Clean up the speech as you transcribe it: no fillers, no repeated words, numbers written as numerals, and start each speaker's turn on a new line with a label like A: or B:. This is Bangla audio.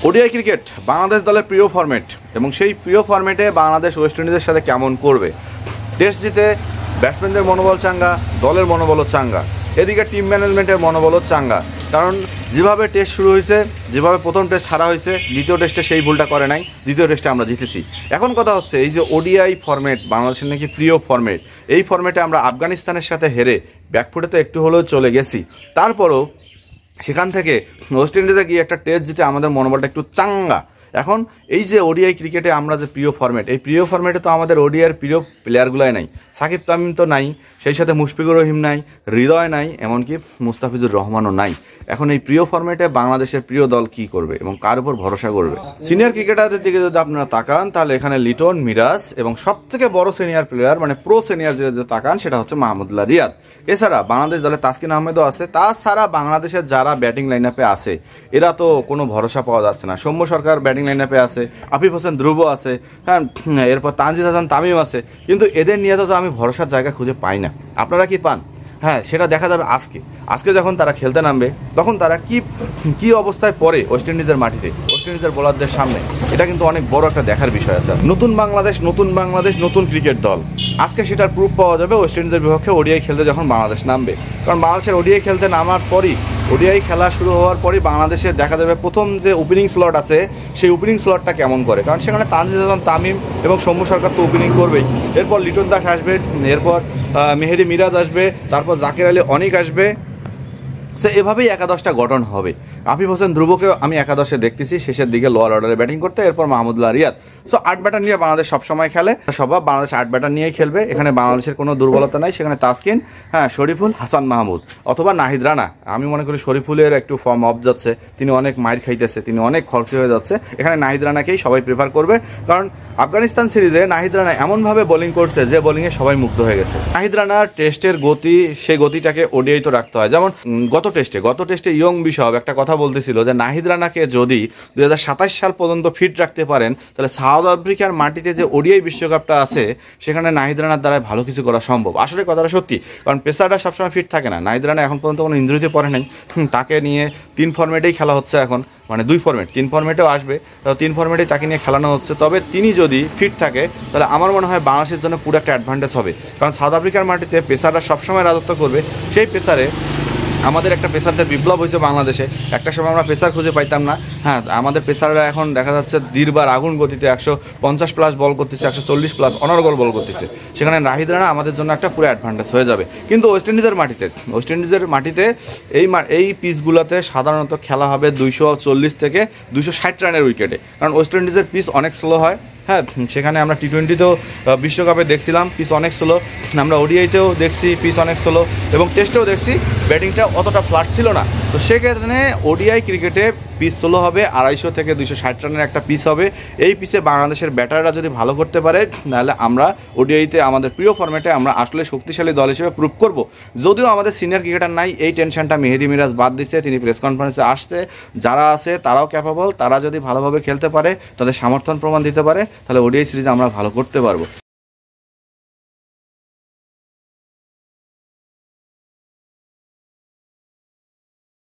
A: ওডিআই ক্রিকেট বাংলাদেশ দলের প্রিয় ফরম্যাট এবং সেই প্রিয় ফরম্যাটে বাংলাদেশ ওয়েস্ট ইন্ডিজের সাথে কেমন করবে। টেস্ট জিতে ব্যাটসম্যানদের মনোবল চাঙ্গা, দলের মনোবলও চাঙ্গা, এদিকে টিম ম্যানেজমেন্টের মনোবলও চাঙ্গা। কারণ যেভাবে টেস্ট শুরু হয়েছে, যেভাবে প্রথম টেস্ট হারা হয়েছে, দ্বিতীয় টেস্টে সেই ভুলটা করে নাই, দ্বিতীয় টেস্টে আমরা জিতেছি। এখন কথা হচ্ছে এই যে ওডিআই ফরম্যাট বাংলাদেশের নাকি প্রিয় ফরম্যাট, এই ফরম্যাটে আমরা আফগানিস্তানের সাথে হেরে ব্যাকফুটে তো একটু হলেও চলে গেছি, তারপরও সেখান থেকে ওয়েস্ট ইন্ডিজে গিয়ে একটা টেস্ট জিতে আমাদের মনোবলটা একটু চাঙ্গা। এখন এই যে ওডিআই ক্রিকেটে আমরা যে প্রিয় ফরম্যাট, এই প্রিয় ফরম্যাটে তো আমাদের ওডিআইয়ের প্রিয় প্লেয়ারগুলোই নাই। সাকিব তামিম তো নাই, সেই সাথে মুশফিকুর রহিম নাই, হৃদয় নাই, এমনকি মুস্তাফিজুর রহমানও নাই। এখন এই প্রিয় ফরম্যাটে বাংলাদেশের প্রিয় দল কি করবে এবং কার উপর ভরসা করবে? সিনিয়র ক্রিকেটারদের দিকে যদি আপনারা তাকান, তাহলে এখানে লিটন, মিরাজ এবং সবথেকে বড় সিনিয়র প্লেয়ার মানে প্রো সিনিয়র যে তাকান সেটা হচ্ছে মাহমুদুল্লাহ রিয়াদ। এছাড়া বাংলাদেশ দলে তাসকিন আহমেদও আছে। তাছাড়া বাংলাদেশের যারা ব্যাটিং লাইন আপে আছে এরা তো কোনো ভরসা পাওয়া যাচ্ছে না। সৌম্য সরকার ব্যাটিং লাইন আপে আছে, আফিফ হোসেন ধ্রুব আছে, হ্যাঁ, এরপর তানজিদ হাসান তামিম আছে, কিন্তু এদের নিয়ে তো আমি ভরসার জায়গা খুঁজে পাই না। আপনারা কি পান? হ্যাঁ, সেটা দেখা যাবে আজকে যখন তারা খেলতে নামবে তখন তারা কি অবস্থায় পড়ে ওয়েস্ট ইন্ডিজের মাটিতে, ওয়েস্ট ইন্ডিজের বোলারদের সামনে। এটা কিন্তু অনেক বড় একটা দেখার বিষয় আছে। নতুন বাংলাদেশ, নতুন ক্রিকেট দল, আজকে সেটার প্রুফ পাওয়া যাবে ওয়েস্ট ইন্ডিজের বিপক্ষে ওডিআই খেলতে যখন বাংলাদেশ নামবে। কারণ বাংলাদেশের ওডিআই খেলতে নামার পরই, ওডিআই খেলা শুরু হওয়ার পরই বাংলাদেশের দেখা যাবে প্রথম যে ওপেনিং স্লট আছে সেই ওপেনিং স্লটটা কেমন করে। কারণ সেখানে তানজিদ হাসান তামিম এবং সৌম্য সরকার তো ওপেনিং করবেই, এরপর লিটন দাস আসবে, এরপর মেহেদি মিরাজ আসবে, তারপর জাকির আলী অনিক আসবে। সো এভাবেই একাদশটা গঠন হবে। আফিফ হোসেন ধ্রুবকেও আমি একাদশে দেখতেছি শেষের দিকে লোয়ার অর্ডারে ব্যাটিং করতে, এরপর মাহমুদুল্লাহ রিয়াদ। সো 8 ব্যাটার নিয়ে বাংলাদেশ সবসময় খেলে, সবাই বাংলাদেশ 8 ব্যাটার নিয়েই খেলবে। এখানে বাংলাদেশের কোনো দুর্বলতা নাই। সেখানে তাসকিন, হ্যাঁ, শরীফুল, হাসান মাহমুদ অথবা নাহিদ রানা। আমি মনে করি শরীফুলের একটু ফর্ম অফ যাচ্ছে, তিনি অনেক মাইর খাইতেছে, তিনি অনেক খরচি হয়ে যাচ্ছে। এখানে নাহিদ রানাকেই সবাই প্রেফার করবে, কারণ আফগানিস্তান সিরিজে নাহিদ রানা এমনভাবে বোলিং করছে যে বোলিংয়ে সবাই মুগ্ধ হয়ে গেছে। নাহিদ রানার টেস্টের গতি, সেই গতিটাকে ওডিআই তো রাখতে হয়। যেমন গত টেস্টে ইয়ং বিশপ একটা কথা বলতেছিল যে নাহিদ রানাকে যদি 2027 সাল পর্যন্ত ফিট রাখতে পারেন তাহলে সাউথ আফ্রিকার মাটিতে যে ওডিআই বিশ্বকাপটা আছে সেখানে নাহিদ রানার দ্বারা ভালো কিছু করা সম্ভব। আসলে কথাটা সত্যি, কারণ পেসারটা সবসময় ফিট থাকে না। নাহিদ রানা এখন পর্যন্ত কোনো ইনজুরিতে পড়ে নাই। তাকে নিয়ে 3 ফরম্যাটেই খেলা হচ্ছে এখন, মানে 2 ফরম্যাট, 3 ফরম্যাটেও আসবে, 3 ফরম্যাটেই তাকে নিয়ে খেলানো হচ্ছে। তবে তিনি যদি ফিট থাকে তাহলে আমার মনে হয় বাংলাদেশের জন্য পুরো একটা অ্যাডভান্টেজ হবে। কারণ সাউথ আফ্রিকার মাটিতে পেসাররা সবসময় রাজত্ব করবে। সেই পেসারে আমাদের একটা পেসারদের বিপ্লব হয়েছে বাংলাদেশে। একটা সময় আমরা পেসার খুঁজে পাইতাম না। হ্যাঁ, আমাদের পেসাররা এখন দেখা যাচ্ছে দীর্ঘবার আগুন গতিতে 150+ বল করতেছে, 140+ অনর্গল বল করতেছে। সেখানে নাহিদ রানা আমাদের জন্য একটা পুরো অ্যাডভান্টেজ হয়ে যাবে। কিন্তু ওয়েস্ট ইন্ডিজের মাটিতে এই পিচগুলোতে সাধারণত খেলা হবে 240 থেকে 260 রানের উইকেটে। কারণ ওয়েস্ট ইন্ডিজের পিচ অনেক স্লো হয়। হ্যাঁ, সেখানে আমরা টি20তেও বিশ্বকাপে দেখছিলাম পিচ অনেক স্লো, আমরা ওডিআইতেও দেখছি পিচ অনেক স্লো, এবং টেস্টেও দেখছি ব্যাটিংটা অতটা ফ্ল্যাট ছিল না। তো সেক্ষেত্রে ওডিআই ক্রিকেটে পিচ স্লো হবে, 250 থেকে 260 রানের একটা পিচ হবে। এই পিচে বাংলাদেশের ব্যাটাররা যদি ভালো করতে পারে তাহলে আমরা ওডিআইতে আমাদের প্রিয় ফরম্যাটে আমরা আসলে শক্তিশালী দল হিসেবে প্রুভ করব। যদিও আমাদের সিনিয়র ক্রিকেটার নাই, এই টেনশনটা মেহেদি মিরাজ বাদ দিচ্ছে, তিনি প্রেস কনফারেন্সে আসছে। যারা আছে তারাও ক্যাপাবল, তারা যদি ভালোভাবে খেলতে পারে, তাদের সমর্থন প্রমাণ দিতে পারে, তাহলে ওডিআই সিরিজ আমরা ভালো করতে পারবো।